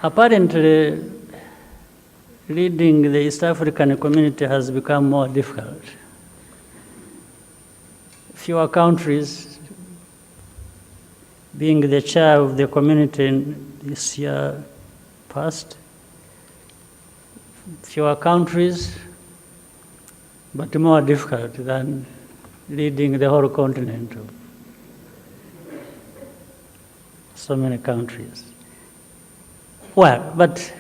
apparently, leading the East African community has become more difficult. Fewer countries, being the chair of the community this year past, fewer countries, but more difficult than leading the whole continent of so many countries. Well, but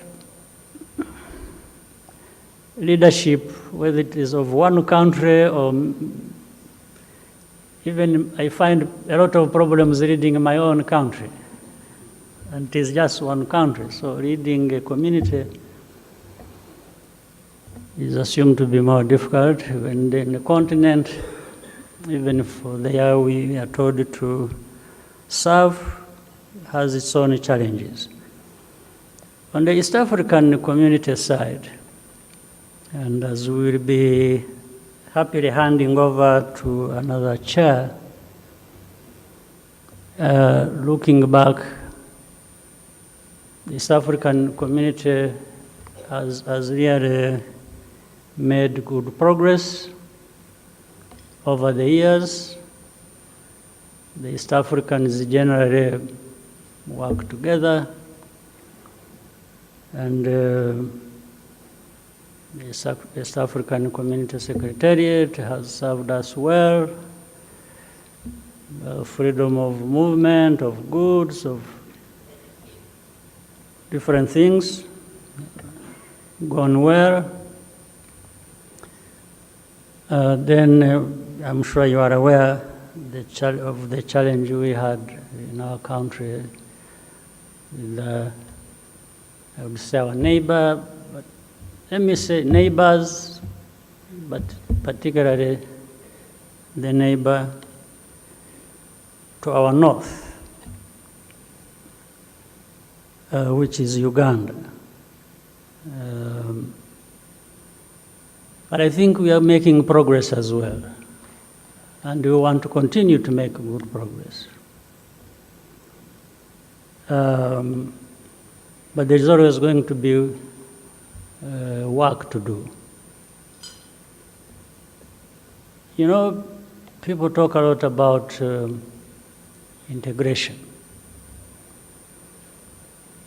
leadership, whether it is of one country or even I find a lot of problems leading my own country. And it is just one country, so leading a community is assumed to be more difficult. When in the continent, even for the year we are told to serve, has its own challenges. On the East African community side, and as we will be happily handing over to another chair, looking back, the East African community has really made good progress over the years. The East Africans generally work together, and the East African Community Secretariat has served us well. Freedom of movement, of goods, of different things, gone well. Then I'm sure you are aware of the challenge we had in our country with, I would say, our neighbor, but let me say neighbors, but particularly the neighbor to our north, which is Uganda. But I think we are making progress as well, and we want to continue to make good progress. But there's always going to be work to do. You know, people talk a lot about integration.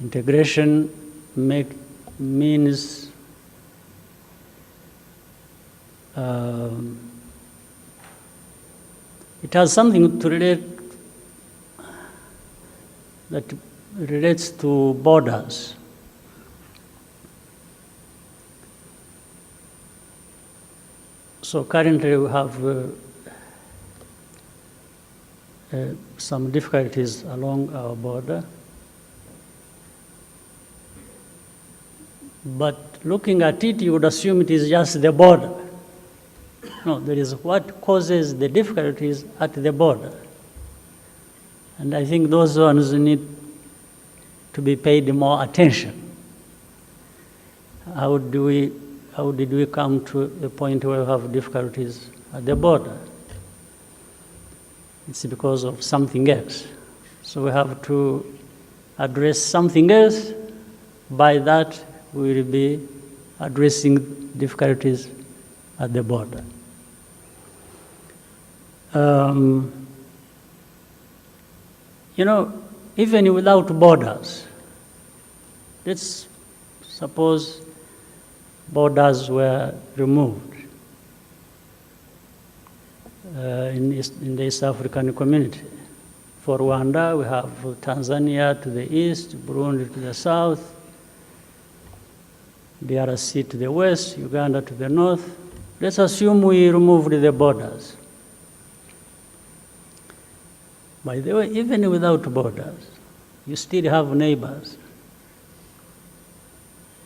Integration means it has something to relate that relates to borders. So currently we have some difficulties along our border. But looking at it, you would assume it is just the border. No, there is what causes the difficulties at the border. And I think those ones need to be paid more attention. How did we come to a point where we have difficulties at the border? It's because of something else. So we have to address something else. By that, we will be addressing difficulties at the border. You know, even without borders, let's suppose borders were removed in the East African community. For Rwanda, we have Tanzania to the east, Burundi to the south, DRC to the west, Uganda to the north. Let's assume we removed the borders. By the way, even without borders, you still have neighbors.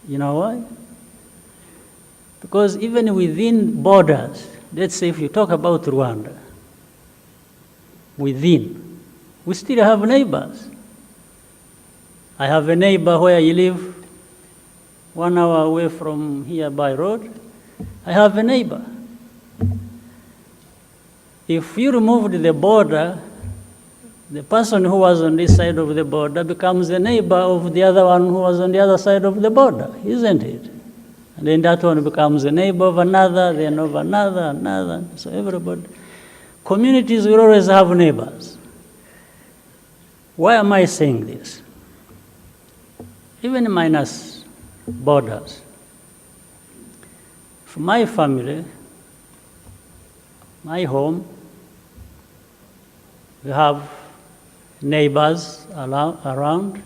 You know why? Because even within borders, let's say if you talk about Rwanda, within, we still have neighbors. I have a neighbor where I live 1 hour away from here by road. I have a neighbor. If you removed the border, the person who was on this side of the border becomes the neighbor of the other one who was on the other side of the border, isn't it? And then that one becomes a neighbor of another, then of another. So everybody, communities will always have neighbors. Why am I saying this? Even minus borders. For my family, my home, we have neighbors around.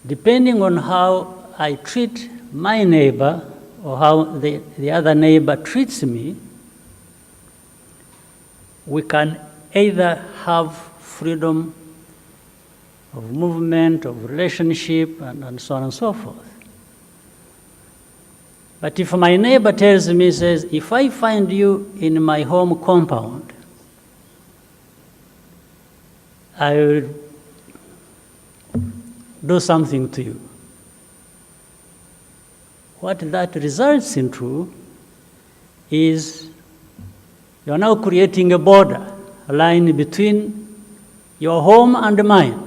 Depending on how I treat my neighbor or how the other neighbor treats me, we can either have freedom of movement, of relationship, and so on and so forth. But if my neighbor tells me, says, if I find you in my home compound, I will do something to you. What that results into is you are now creating a border, a line between your home and mine,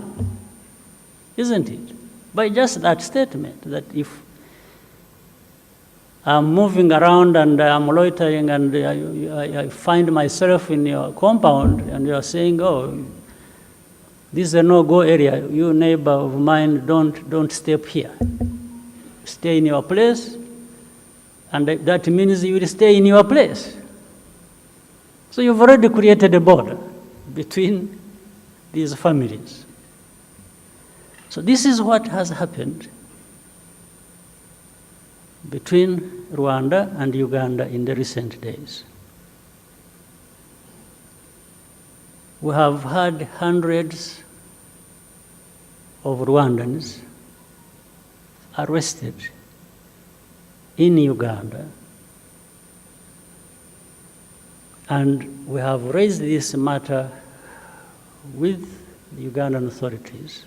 isn't it? By just that statement, that if I'm moving around and I'm loitering and I find myself in your compound and you're saying, oh, this is a no-go area, you neighbor of mine, don't step here. Stay in your place, and that means you will stay in your place. So you've already created a border between these families. So this is what has happened between Rwanda and Uganda in the recent days. We have had hundreds of Rwandans arrested in Uganda, and we have raised this matter with the Ugandan authorities.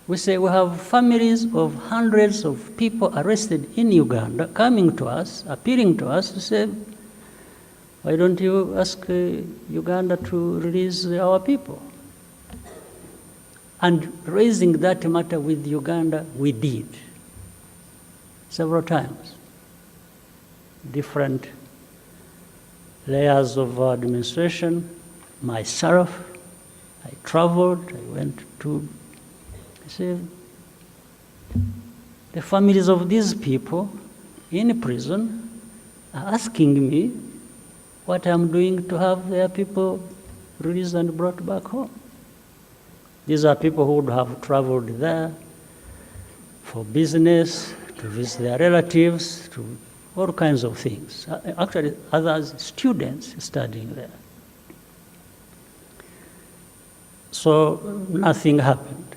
We say we have families of hundreds of people arrested in Uganda coming to us, appealing to us to say, why don't you ask Uganda to release our people? And raising that matter with Uganda, we did several times. Different layers of administration, myself, I traveled, I went to, I said, the families of these people in prison are asking me what I'm doing to have their people released and brought back home. These are people who would have traveled there for business, to visit their relatives, to all kinds of things. Actually, others, students studying there. So nothing happened.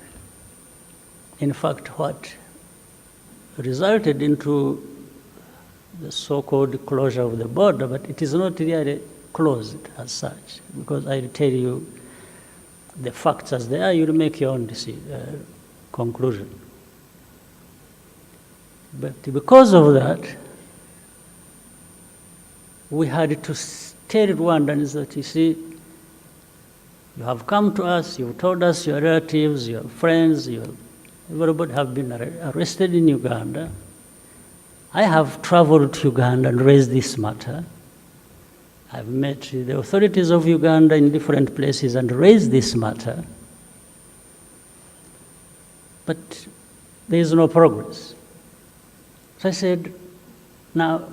In fact, what resulted into the so-called closure of the border, but it is not really closed as such, because I will tell you the facts as they are, you'll make your own conclusion. But because of that, we had to tell Rwandans that, you see, you have come to us, you've told us your relatives, your friends, everybody have been arrested in Uganda. I have traveled to Uganda and raised this matter. I've met the authorities of Uganda in different places and raised this matter. But there is no progress. So I said, now,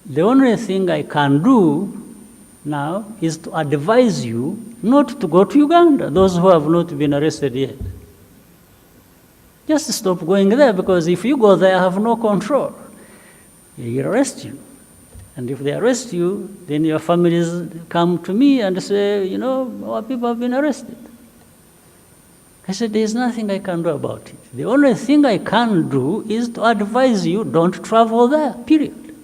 the only thing I can do now is to advise you not to go to Uganda, those who have not been arrested yet. Just stop going there, because if you go there, I have no control. They arrest you. And if they arrest you, then your families come to me and say, you know, our people have been arrested. I said, there's nothing I can do about it. The only thing I can do is to advise you, don't travel there, period.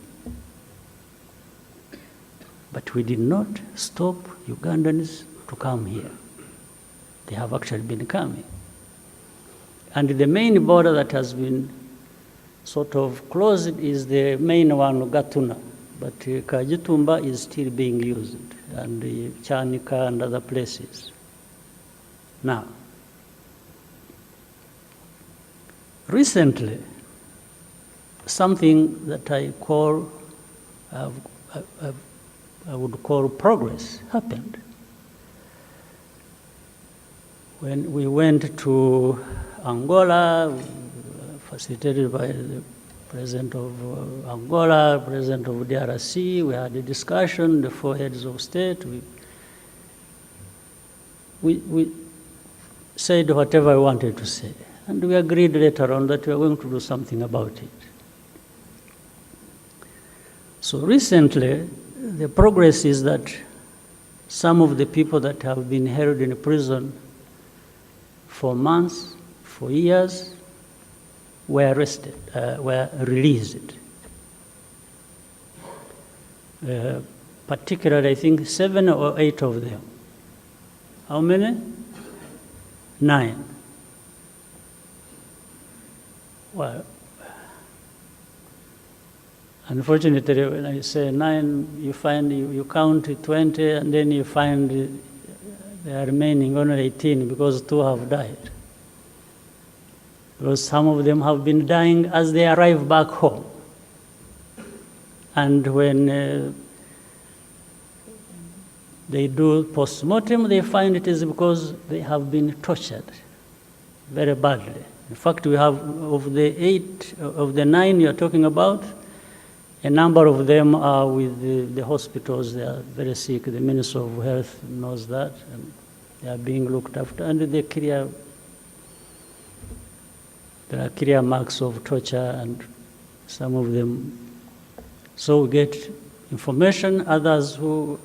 But we did not stop Ugandans to come here. They have actually been coming. And the main border that has been sort of closed is the main one, Gatuna. but Kajitumba is still being used, and Chanika and other places. Now, recently, something that I would call progress happened. When we went to Angola, facilitated by the President of Angola, President of DRC, we had a discussion, the four heads of state. We said whatever we wanted to say. And we agreed later on that we are going to do something about it. So recently, the progress is that some of the people that have been held in prison for months, for years, were arrested, were released. Particularly, I think 7 or 8 of them. How many? 9. Well, unfortunately, when I say 9, you count 20, and then you find there are remaining only 18 because 2 have died. Because some of them have been dying as they arrive back home. And when they do post-mortem, they find it is because they have been tortured very badly. In fact, we have, of the 9 you're talking about, a number of them are with the hospitals. They are very sick. The Minister of Health knows that, and they are being looked after. And there are clear marks of torture, and some of them. So we get information. Others who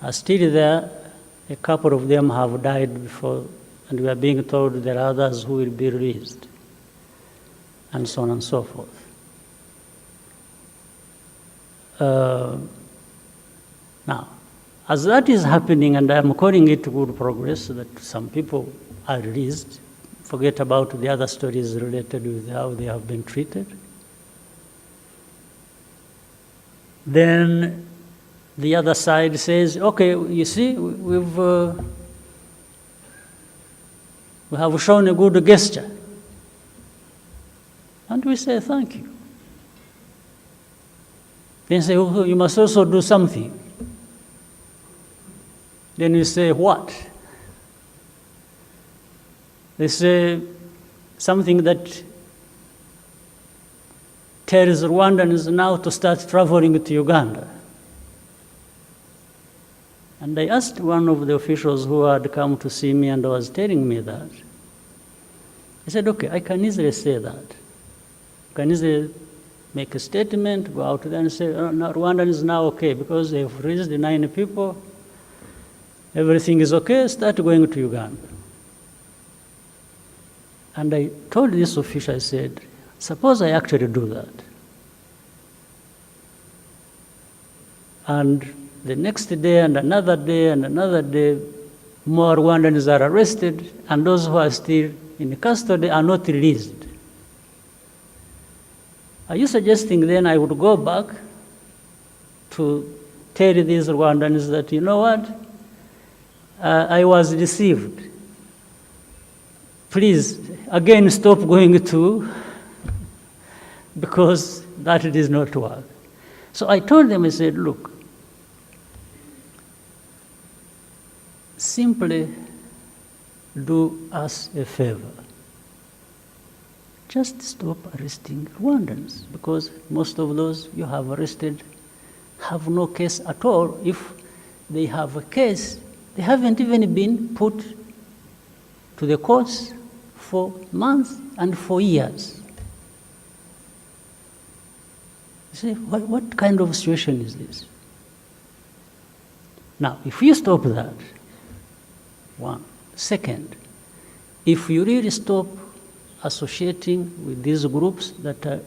are still there, a couple of them have died before, and we are being told there are others who will be released, and so on and so forth. Now, as that is happening, and I'm calling it good progress, that some people are released, forget about the other stories related with how they have been treated. Then the other side says, okay, you see, we have shown a good gesture. And we say, thank you. Then say, oh, you must also do something. Then you say, what? They say something that tells Rwandans now to start traveling to Uganda. And I asked one of the officials who had come to see me and was telling me that. I said, okay, I can easily say that. I can easily make a statement, go out there and say, oh, no, Rwanda is now okay because they've released the 9 people. Everything is okay, start going to Uganda. And I told this official, I said, suppose I actually do that. And the next day and another day and another day, more Rwandans are arrested, and those who are still in custody are not released. Are you suggesting then I would go back to tell these Rwandans that, you know what, I was deceived. Please, again, stop going to, because that does not work. So I told them, I said, look, simply do us a favor. Just stop arresting Rwandans, because most of those you have arrested have no case at all. If they have a case, they haven't even been put to the courts for months and for years. You say, what kind of situation is this? Now, if you stop that, one. Second, if you really stop associating with these groups that are,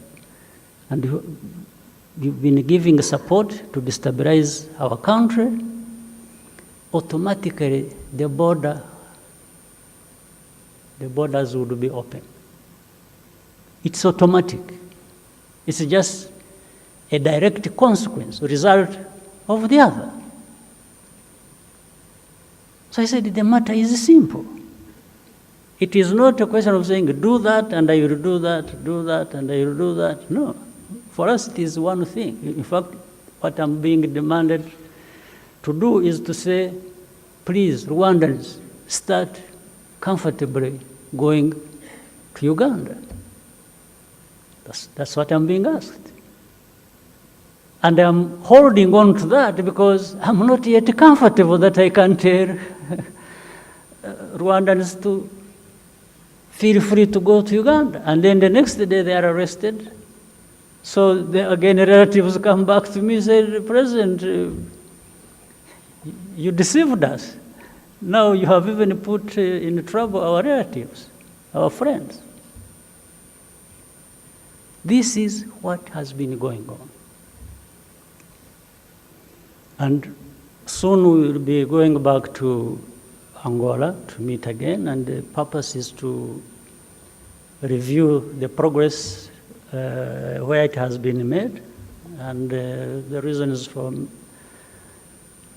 and you've been giving support to destabilize our country, automatically the borders would be open. It's automatic. It's just a direct consequence, result of the other. So I said, the matter is simple. It is not a question of saying, do that and I will do that, do that and I will do that. No. For us, it is one thing. In fact, what I'm being demanded to do is to say, please, Rwandans, start comfortably going to Uganda. That's what I'm being asked. And I'm holding on to that because I'm not yet comfortable that I can tell Rwandans to feel free to go to Uganda. And then the next day they are arrested. So again, relatives come back to me and say, President, you deceived us. Now you have even put in trouble our relatives, our friends. This is what has been going on. And soon we will be going back to Angola to meet again, and the purpose is to review the progress where it has been made, and the reasons for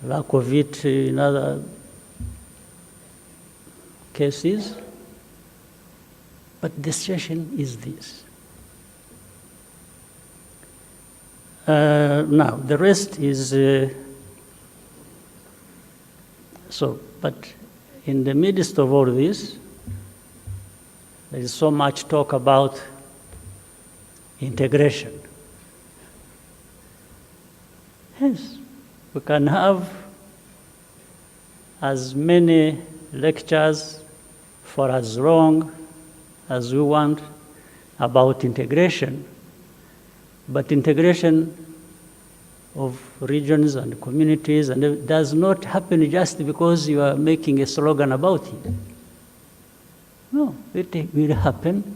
lack of it in other cases. But the situation is this. Now, the rest is but in the midst of all this, there is so much talk about integration. Yes, we can have as many lectures for as long as we want about integration, but integration of regions and communities, and it does not happen just because you are making a slogan about it. No, it will happen,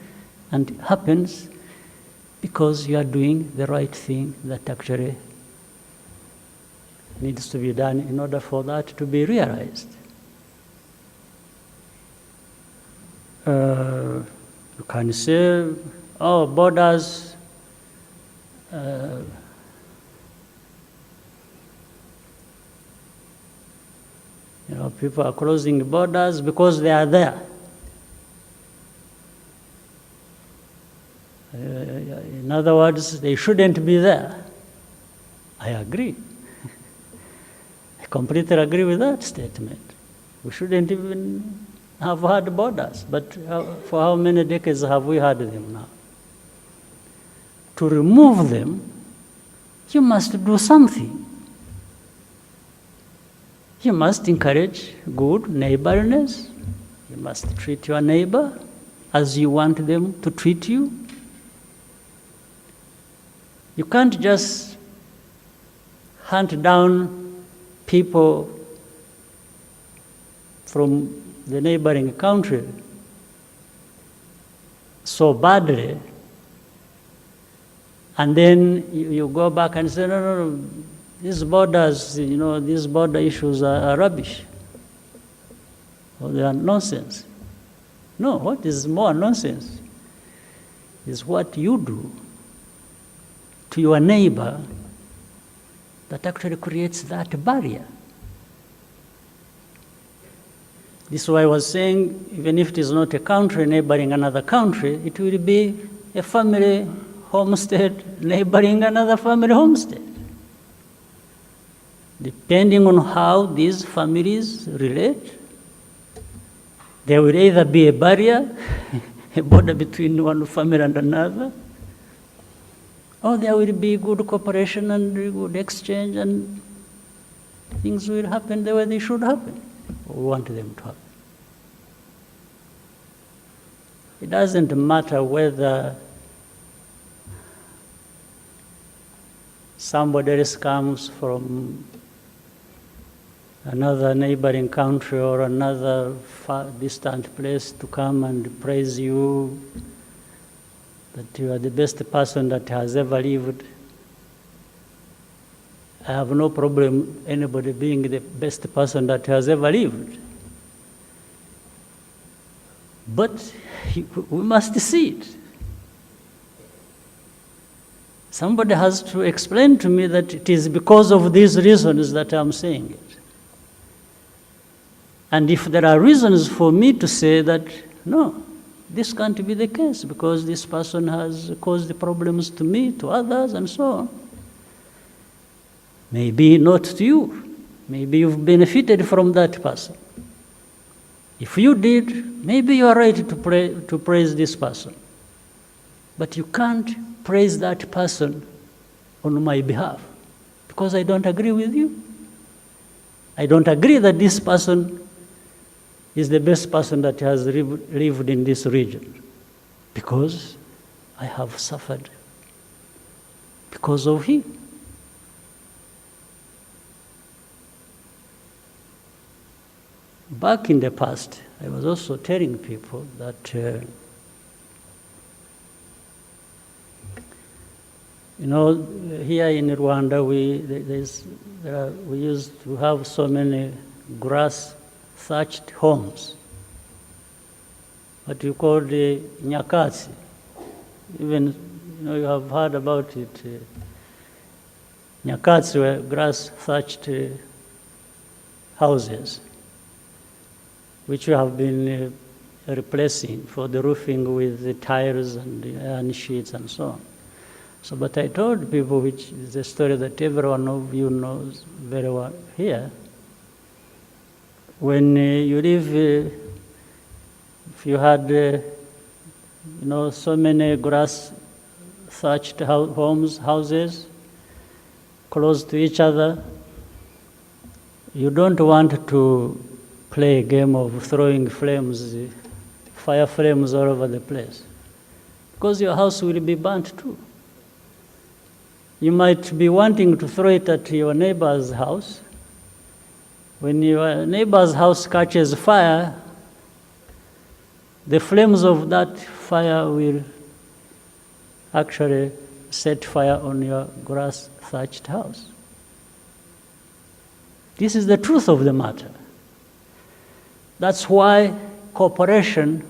and it happens because you are doing the right thing that actually needs to be done in order for that to be realized. You can say, oh, borders, people are closing borders because they are there. In other words, they shouldn't be there. I agree. I completely agree with that statement. We shouldn't even have had borders, but for how many decades have we had them now? To remove them, you must do something. You must encourage good neighborliness. You must treat your neighbor as you want them to treat you. You can't just hunt down people from the neighboring country so badly, and then you go back and say, no, these borders, these border issues are rubbish. Or they are nonsense. No, what is more nonsense is what you do to your neighbor that actually creates that barrier. This is why I was saying, even if it is not a country neighboring another country, it will be a family homestead neighboring another family homestead. Depending on how these families relate, there will either be a barrier, a border between one family and another, or there will be good cooperation and good exchange, and things will happen the way they should happen. We want them to happen. It doesn't matter whether somebody else comes from another neighboring country or another far distant place to come and praise you, that you are the best person that has ever lived. I have no problem anybody being the best person that has ever lived. But we must see it. somebody has to explain to me that it is because of these reasons that I'm saying it. And if there are reasons for me to say that, no, this can't be the case because this person has caused problems to me, to others, and so on. Maybe not to you. Maybe you've benefited from that person. If you did, maybe you are right to praise this person. But you can't praise that person on my behalf because I don't agree with you. I don't agree that this person is the best person that has lived in this region because I have suffered because of him. Back in the past, I was also telling people that here in Rwanda, we used to have so many grass-thatched homes, what you call the nyakatsi. Even, you have heard about it. Nyakatsi were grass-thatched houses, which we have been replacing for the roofing with the tiles and the iron sheets and so on. So, but I told people, which is a story that every one of you knows very well here, when you live, if you had, so many grass-thatched houses, close to each other, you don't want to play a game of throwing fire flames all over the place, because your house will be burnt too. You might be wanting to throw it at your neighbor's house. When your neighbor's house catches fire, the flames of that fire will actually set fire on your grass-thatched house. This is the truth of the matter. That's why cooperation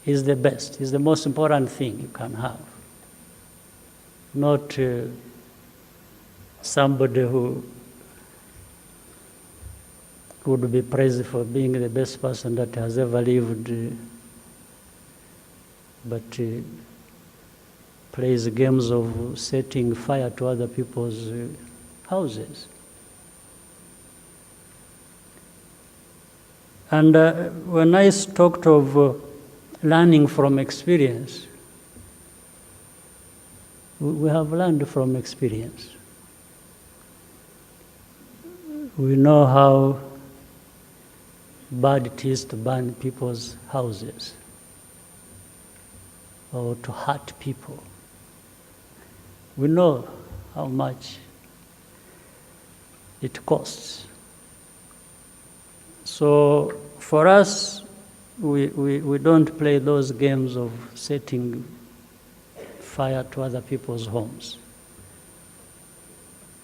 is the best, is the most important thing you can have. Not somebody who would be praised for being the best person that has ever lived, but plays games of setting fire to other people's houses. And when I talked of learning from experience, we have learned from experience. We know how bad it is to burn people's houses or to hurt people. We know how much it costs. So for us, we don't play those games of setting fire to other people's homes.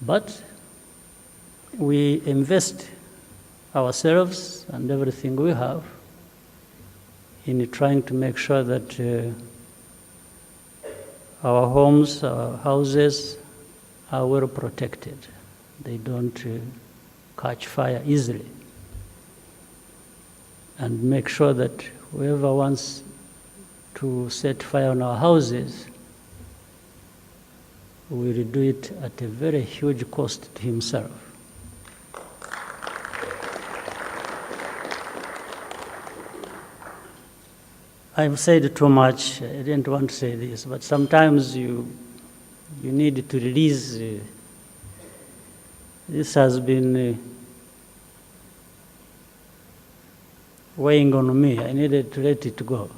But we invest ourselves and everything we have in trying to make sure that our homes, our houses are well protected. They don't catch fire easily. And make sure that whoever wants to set fire on our houses will do it at a very huge cost to himself. I've said too much. I didn't want to say this, but sometimes you need to release. This has been weighing on me. I needed to let it go.